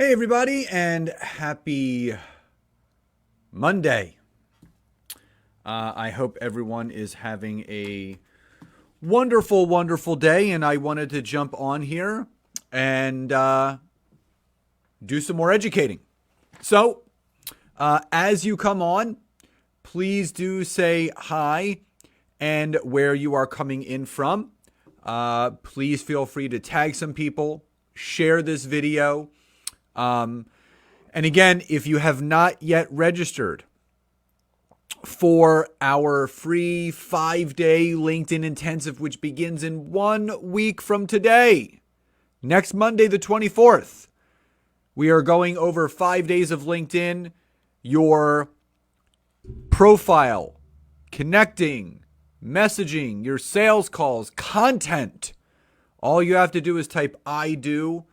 Hey, everybody, and happy Monday. I hope everyone is having a wonderful, wonderful day, and I wanted to jump on here and do some more educating. So, as you come on, please do say hi and where you are coming in from. Please feel free to tag some people, share this video. And again, if you have not yet registered for our free 5-day LinkedIn intensive, which begins in 1 week from today, next Monday, the 24th, we are going over 5 days of LinkedIn, your profile, connecting, messaging, your sales calls, content. All you have to do is type I do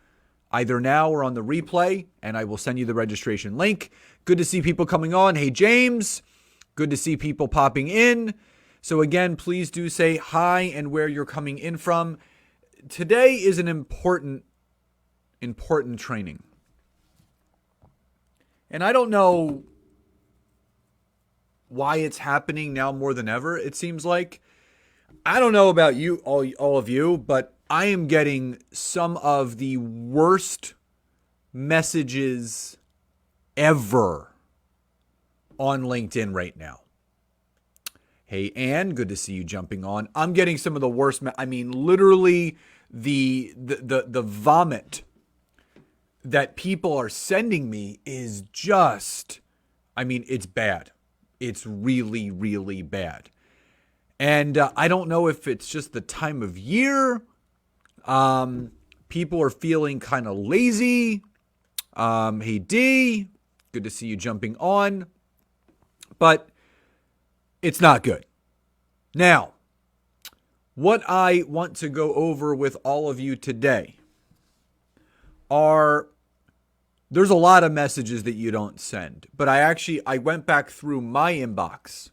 either now or on the replay, and I will send you the registration link. Good to see people coming on. Hey, James. Good to see people popping in. So again, please do say hi and where you're coming in from. Today is an important training. And I don't know why it's happening now more than ever, it seems like. I don't know about you, all of you, but I am getting some of the worst messages ever on LinkedIn right now. Hey, Ann, good to see you jumping on. I'm getting some of the worst. Literally the vomit that people are sending me is just, it's bad. It's really, really bad. And I don't know if it's just the time of year. People are feeling kind of lazy. Hey, D, good to see you jumping on. But it's not good. Now, what I want to go over with all of you today there's a lot of messages that you don't send. But I went back through my inbox.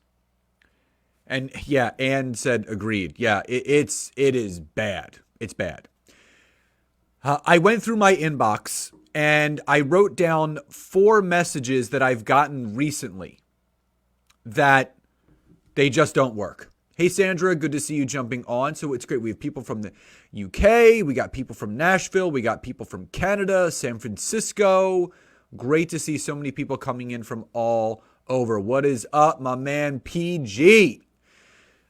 And yeah, Ann said agreed. Yeah, it is bad. It's bad. I went through my inbox and I wrote down 4 messages that I've gotten recently that they just don't work. Hey, Sandra, good to see you jumping on. So it's great. We have people from the UK. We got people from Nashville. We got people from Canada, San Francisco. Great to see so many people coming in from all over. What is up, my man PG?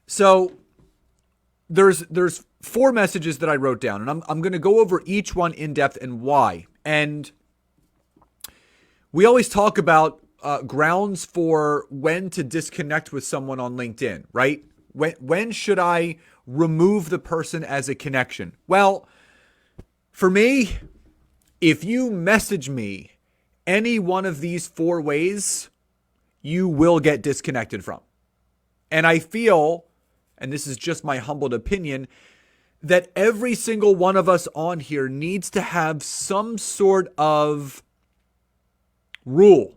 So there's 4 messages that I wrote down, and I'm going to go over each one in depth and why. And we always talk about grounds for when to disconnect with someone on LinkedIn, right? When should I remove the person as a connection? Well, for me, if you message me any one of these 4 ways, you will get disconnected from. And I feel, and this is just my humbled opinion, that every single one of us on here needs to have some sort of rule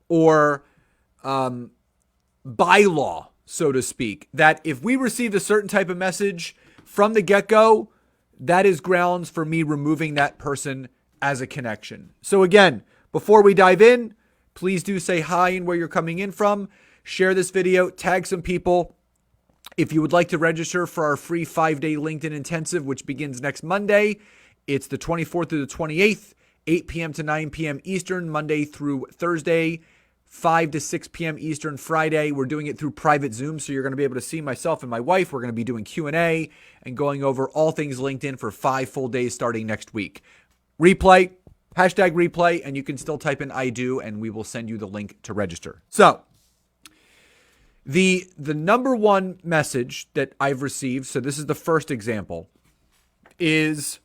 or bylaw, so to speak, that if we received a certain type of message from the get-go, that is grounds for me removing that person as a connection. So again, before we dive in, please do say hi and where you're coming in from. Share this video, tag some people. If you would like to register for our free 5-day LinkedIn intensive, which begins next Monday, it's the 24th through the 28th, 8 p.m. to 9 p.m. Eastern, Monday through Thursday, 5 to 6 p.m. Eastern, Friday. We're doing it through private Zoom, so you're going to be able to see myself and my wife. We're going to be doing Q&A and going over all things LinkedIn for 5 full days starting next week. Replay, hashtag replay, and you can still type in I do, and we will send you the link to register. So the number one message that I've received, so this is the first example, is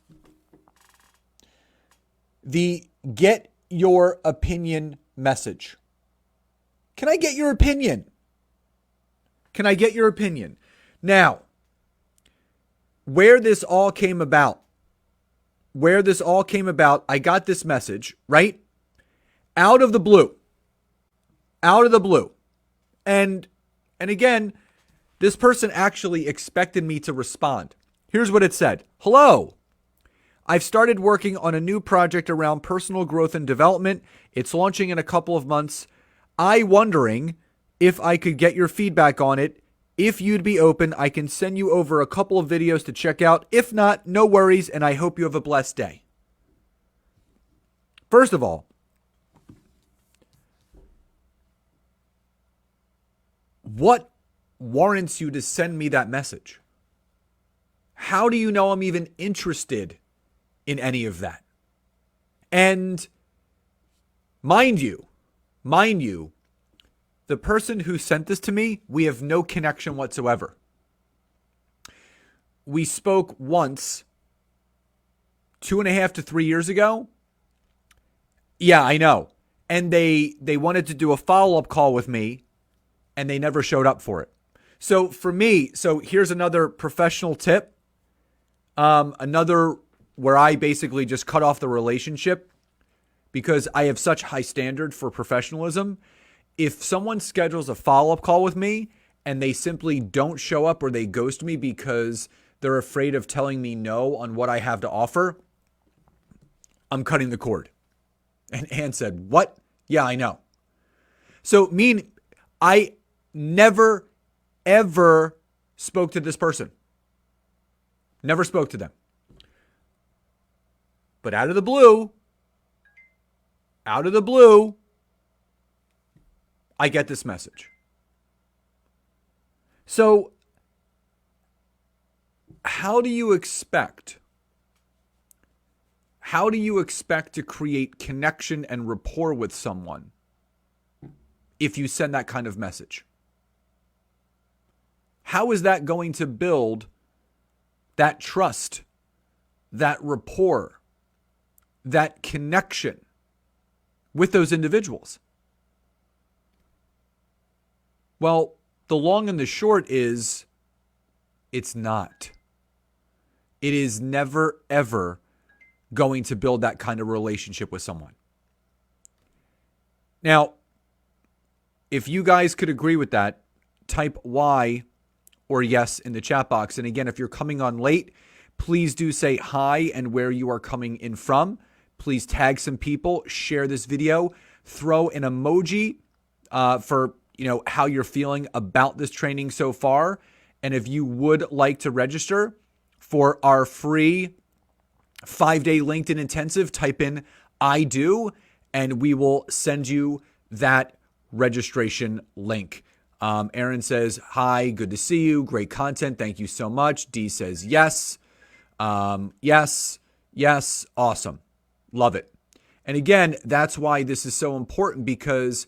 the get your opinion message. Can I get your opinion? Can I get your opinion? Now, where this all came about, I got this message, right? Out of the blue. And again, this person actually expected me to respond. Here's what it said. Hello. I've started working on a new project around personal growth and development. It's launching in a couple of months. I wondering if I could get your feedback on it. If you'd be open, I can send you over a couple of videos to check out. If not, no worries, and I hope you have a blessed day. First of all, what warrants you to send me that message? How do you know I'm even interested in any of that? And mind you, the person who sent this to me, we have no connection whatsoever. We spoke once 2.5 to 3 years ago. Yeah, I know. And they wanted to do a follow-up call with me, and they never showed up for it. So for me, here's another professional tip. Another where I basically just cut off the relationship because I have such high standard for professionalism. If someone schedules a follow-up call with me and they simply don't show up or they ghost me because they're afraid of telling me no on what I have to offer, I'm cutting the cord. And Ann said, what? Yeah, I know. So I never, ever spoke to this person. Never spoke to them. But out of the blue, I get this message. So, how do you expect to create connection and rapport with someone if you send that kind of message? How is that going to build that trust, that rapport, that connection with those individuals? Well, the long and the short is it's not. It is never, ever going to build that kind of relationship with someone. Now, if you guys could agree with that, type Y or yes in the chat box. And again, if you're coming on late, please do say hi and where you are coming in from. Please tag some people, share this video, throw an emoji for how you're feeling about this training so far. And if you would like to register for our free 5-day LinkedIn intensive, type in I do, and we will send you that registration link. Aaron says, hi, good to see you. Great content. Thank you so much. D says, yes. Yes. Awesome. Love it. And again, that's why this is so important, because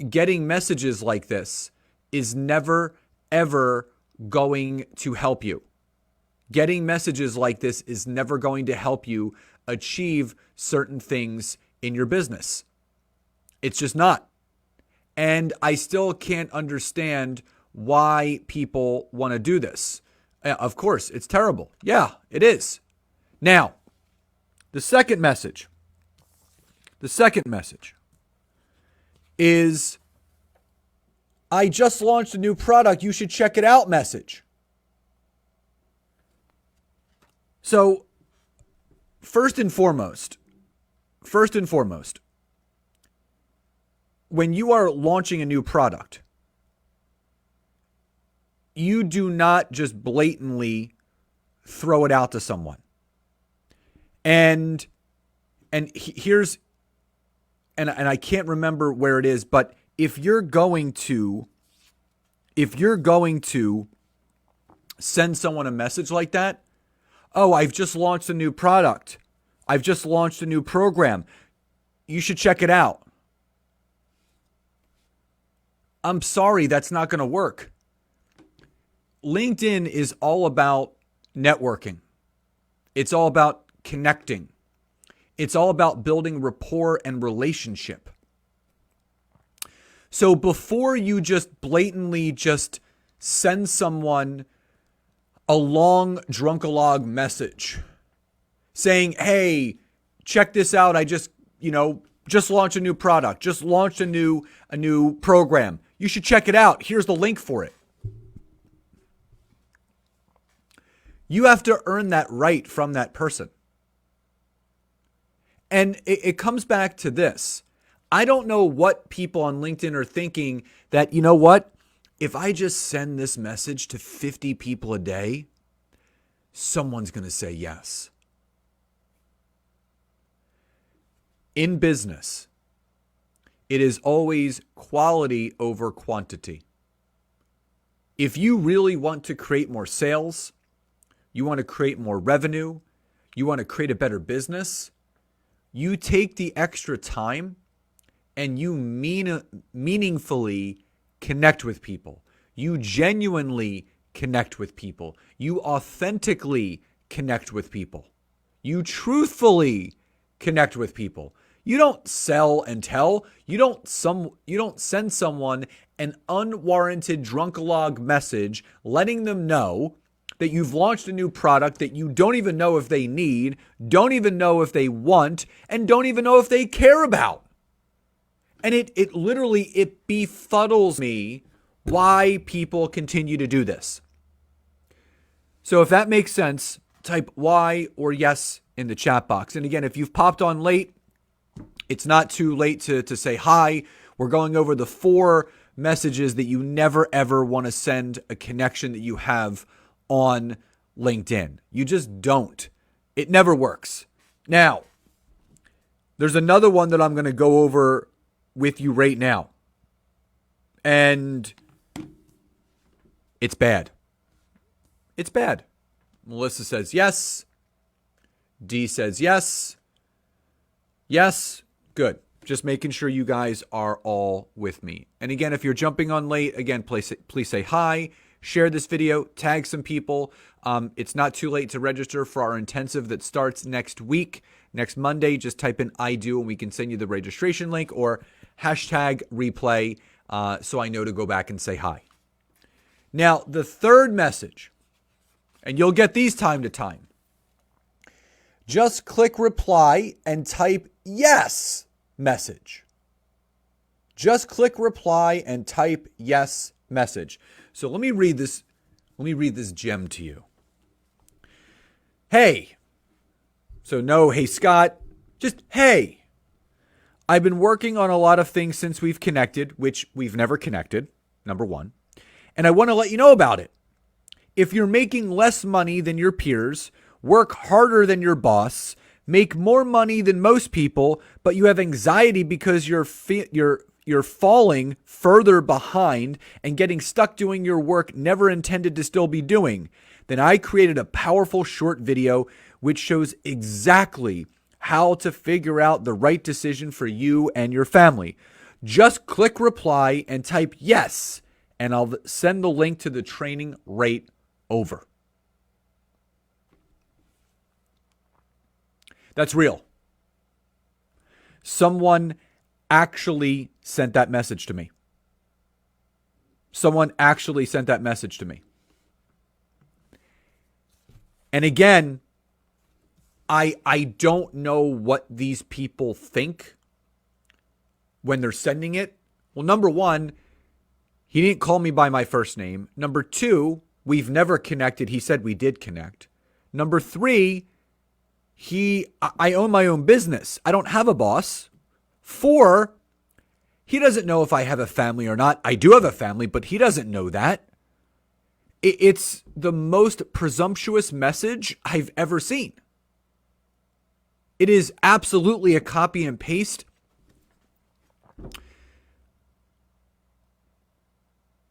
getting messages like this is never, ever going to help you. Getting messages like this is never going to help you achieve certain things in your business. It's just not. And I still can't understand why people want to do this. Of course, it's terrible. Yeah, it is. Now, the second message is, I just launched a new product. You should check it out message. So, first and foremost, when you are launching a new product, you do not just blatantly throw it out to someone. And here's, and I can't remember where it is, but if you're going to send someone a message like that, oh, I've just launched a new product. I've just launched a new program. You should check it out. I'm sorry, that's not going to work. LinkedIn is all about networking. It's all about connecting. It's all about building rapport and relationship. So before you just blatantly just send someone a long drunkalog message saying, hey, check this out. I just launched a new product, just launched a new program. You should check it out. Here's the link for it. You have to earn that right from that person. And it comes back to this. I don't know what people on LinkedIn are thinking that, you know what? If I just send this message to 50 people a day, someone's going to say yes. In business, it is always quality over quantity. If you really want to create more sales, you want to create more revenue, you want to create a better business, you take the extra time and you meaningfully connect with people. You genuinely connect with people. You authentically connect with people. You truthfully connect with people. You don't sell and tell. You don't send someone an unwarranted drunkalog message letting them know that you've launched a new product that you don't even know if they need, don't even know if they want, and don't even know if they care about. And it literally befuddles me why people continue to do this. So if that makes sense, type Y or yes in the chat box. And again, if you've popped on late, it's not too late to say hi. We're going over the 4 messages that you never, ever want to send a connection that you have on LinkedIn. You just don't. It never works. Now, there's another one that I'm going to go over with you right now. And it's bad. It's bad. Melissa says yes. D says yes. Yes. Good. Just making sure you guys are all with me. And again, if you're jumping on late, again, please say hi. Share this video. Tag some people. It's not too late to register for our intensive that starts next week. Next Monday, just type in I do and we can send you the registration link or hashtag replay so I know to go back and say hi. Now, the third message, and you'll get these time to time. Just click reply and type yes message. Just click reply and type yes message. So let me read this. Let me read this gem to you. Hey. So no, hey Scott, just hey. I've been working on a lot of things since we've connected, which we've never connected, number 1. And I want to let you know about it. If you're making less money than your peers, work harder than your boss, make more money than most people, but you have anxiety because you're falling further behind and getting stuck doing your work never intended to still be doing, then I created a powerful short video which shows exactly how to figure out the right decision for you and your family. Just click reply and type yes, and I'll send the link to the training right over. That's real. Someone actually sent that message to me. Someone actually sent that message to me. And again, I don't know what these people think when they're sending it. Well, number 1, he didn't call me by my first name. Number 2, we've never connected. He said we did connect. Number 3, I own my own business. I don't have a boss. 4, he doesn't know if I have a family or not. I do have a family, but he doesn't know that. It's the most presumptuous message I've ever seen. It is absolutely a copy and paste.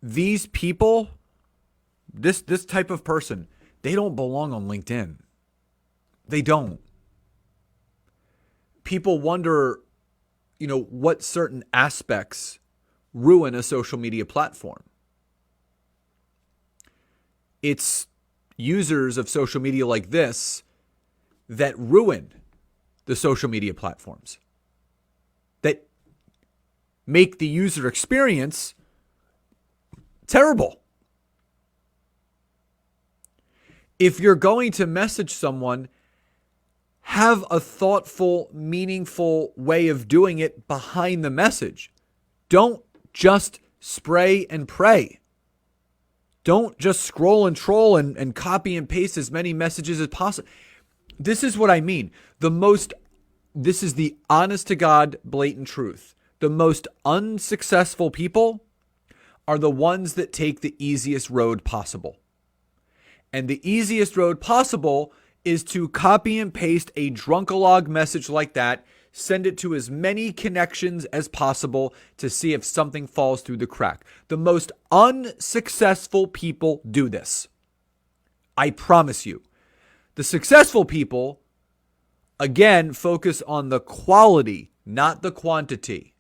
These people, this type of person, they don't belong on LinkedIn. They don't. People wonder, what certain aspects ruin a social media platform. It's users of social media like this that ruin the social media platforms, that make the user experience terrible. If you're going to message someone, have a thoughtful, meaningful way of doing it behind the message. Don't just spray and pray. Don't just scroll and troll and copy and paste as many messages as possible. This is what I mean. The most this is the honest to God, blatant truth. The most unsuccessful people are the ones that take the easiest road possible. And the easiest road possible is to copy and paste a drunkalog message like that, send it to as many connections as possible to see if something falls through the crack. The most unsuccessful people do this. I promise you. The successful people, again, focus on the quality, not the quantity.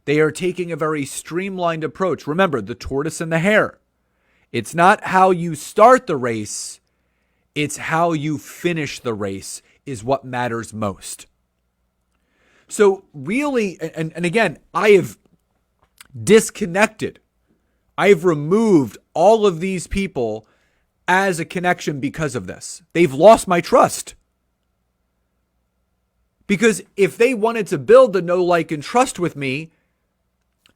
They are taking a very streamlined approach. Remember, the tortoise and the hare. It's not how you start the race, it's how you finish the race is what matters most. So really, and again, I have disconnected. I've removed all of these people as a connection because of this. They've lost my trust. Because if they wanted to build the know, like, and trust with me,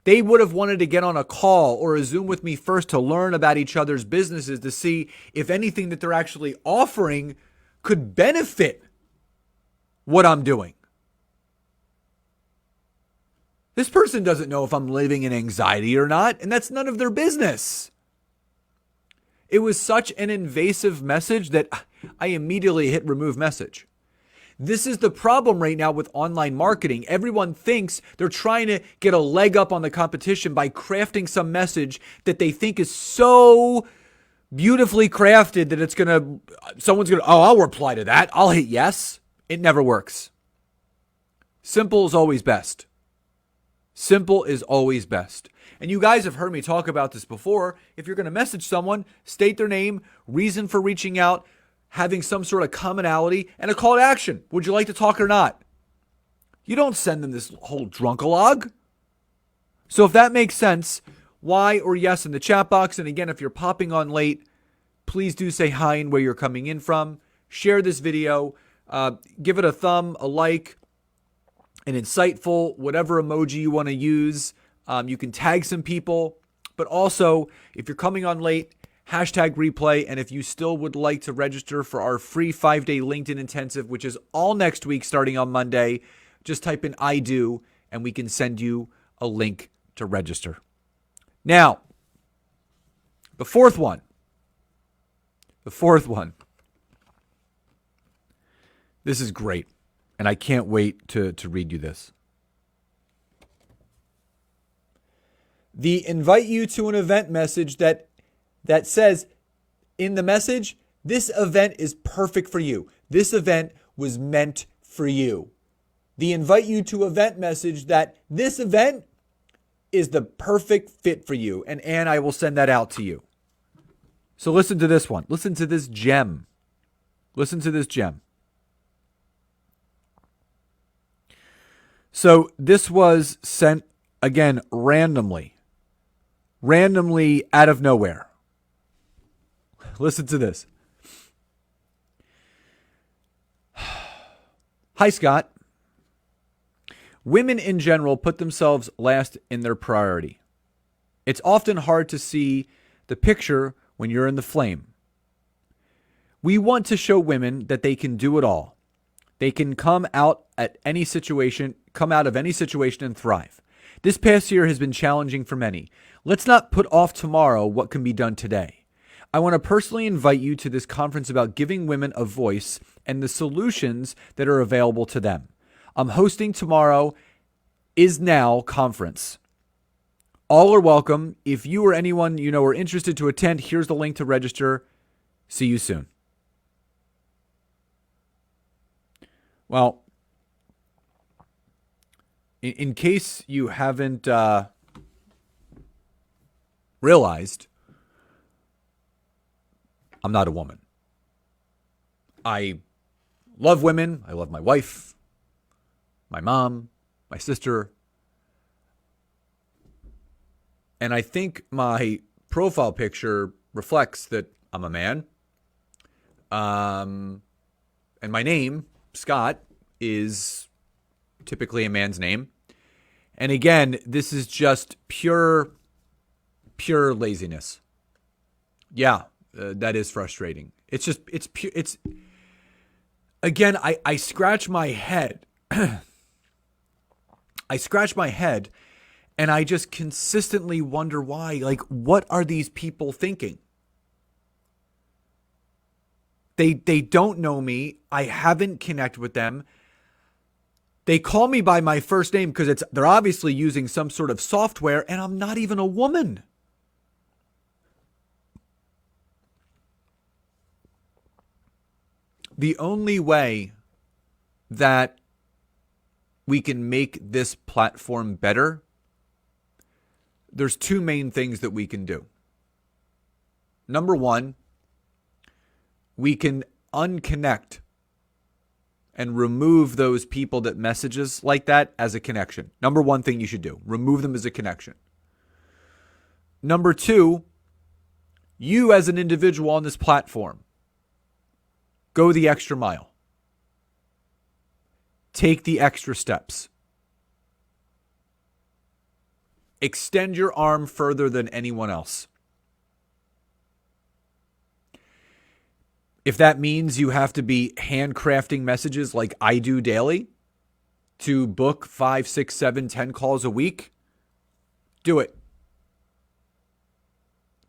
they would have wanted to get on a call or a Zoom with me first to learn about each other's businesses to see if anything that they're actually offering could benefit what I'm doing. This person doesn't know if I'm living in anxiety or not, and that's none of their business. It was such an invasive message that I immediately hit remove message. This is the problem right now with online marketing. Everyone thinks they're trying to get a leg up on the competition by crafting some message that they think is so beautifully crafted that someone's going to, oh, I'll reply to that. I'll hit yes. It never works. Simple is always best. Simple is always best. And you guys have heard me talk about this before. If you're going to message someone, state their name, reason for reaching out, having some sort of commonality, and a call to action. Would you like to talk or not? You don't send them this whole drunkalog. So if that makes sense, Y or yes in the chat box. And again, if you're popping on late, please do say hi and where you're coming in from. Share this video. Give it a thumb, a like, an insightful, whatever emoji you want to use. You can tag some people. But also, if you're coming on late, hashtag replay. And if you still would like to register for our free 5-day LinkedIn intensive, which is all next week starting on Monday, just type in I do and we can send you a link to register. Now, the fourth one. This is great. And I can't wait to read you this. The invite you to an event message that says in the message, this event is perfect for you. This event was meant for you. The invite you to event message that this event is the perfect fit for you. And Ann, I will send that out to you. So listen to this one. Listen to this gem. So this was sent, again, randomly out of nowhere. Listen to this. Hi, Scott. Women in general put themselves last in their priority. It's often hard to see the picture when you're in the flame. We want to show women that they can do it all. They can come out of any situation and thrive. This past year has been challenging for many. Let's not put off tomorrow what can be done today. I want to personally invite you to this conference about giving women a voice and the solutions that are available to them. I'm hosting tomorrow Is Now conference. All are welcome. If you or anyone you know are interested to attend, here's the link to register. See you soon. Well, in case you haven't realized, I'm not a woman. I love women. I love my wife, my mom, my sister. And I think my profile picture reflects that I'm a man. And my name, Scott, is typically a man's name. And again, this is just pure laziness. Yeah, that is frustrating. It's pure. Again, I scratch my head I scratch my head and I just consistently wonder why. Like, what are these people thinking? They don't know me. I haven't connected with them. They call me by my first name because they're obviously using some sort of software, and I'm not even a woman. The only way that we can make this platform better, there's two main things that we can do. Number one, we can unconnect and remove those people that messages like that as a connection. Number one thing you should do, remove them as a connection. Number two, you as an individual on this platform, go the extra mile. Take the extra steps. Extend your arm further than anyone else. If that means you have to be handcrafting messages like I do daily to book 5, 6, 7, 10 calls a week, do it.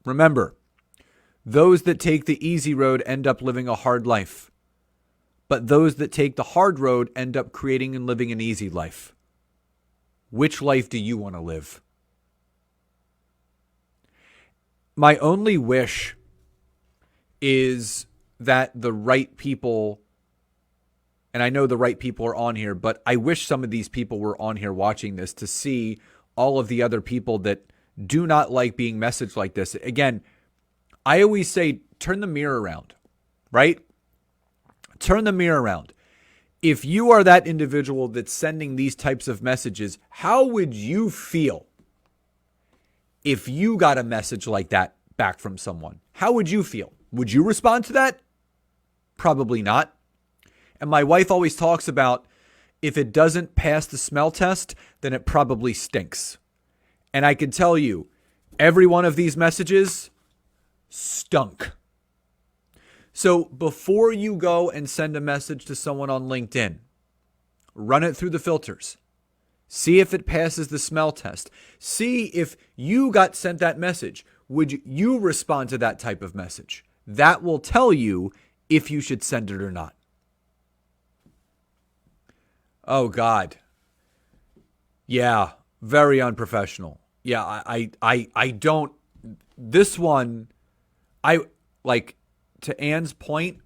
Remember, those that take the easy road end up living a hard life. But those that take the hard road end up creating and living an easy life. Which life do you want to live? My only wish is that the right people, and I know the right people are on here, but I wish some of these people were on here watching this to see all of the other people that do not like being messaged like this. Again, I always say, turn the mirror around, right? Turn the mirror around. If you are that individual that's sending these types of messages, how would you feel if you got a message like that back from someone? How would you feel? Would you respond to that? Probably not. And my wife always talks about if it doesn't pass the smell test, then it probably stinks. And I can tell you, every one of these messages stunk. So before you go and send a message to someone on LinkedIn, run it through the filters. See if it passes the smell test. See if you got sent that message. Would you respond to that type of message? That will tell you if you should send it or not. Oh, God. Yeah, very unprofessional. Yeah, I don't. This one, I like, to Anne's point,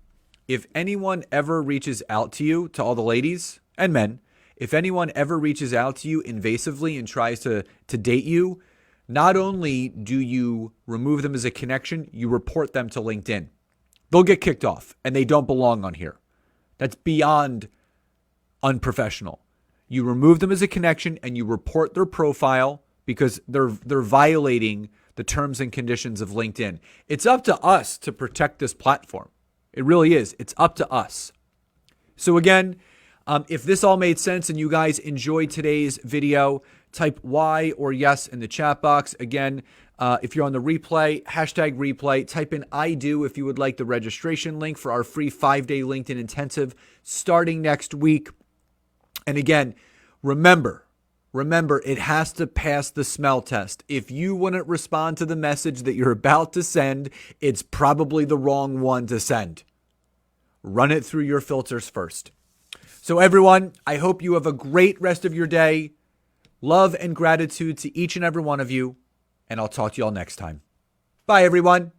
if anyone ever reaches out to you, to all the ladies and men, if anyone ever reaches out to you invasively and tries to date you, not only do you remove them as a connection, you report them to LinkedIn. They'll get kicked off and they don't belong on here. That's beyond unprofessional. You remove them as a connection and you report their profile because they're violating the terms and conditions of LinkedIn. It's up to us to protect this platform. It really is. It's up to us. So again, if this all made sense and you guys enjoyed today's video, type Y or yes in the chat box. Again, if you're on the replay, hashtag replay, type in I do if you would like the registration link for our free 5-day LinkedIn intensive starting next week. And again, remember, it has to pass the smell test. If you wouldn't respond to the message that you're about to send, it's probably the wrong one to send. Run it through your filters first. So everyone, I hope you have a great rest of your day. Love and gratitude to each and every one of you. And I'll talk to you all next time. Bye, everyone.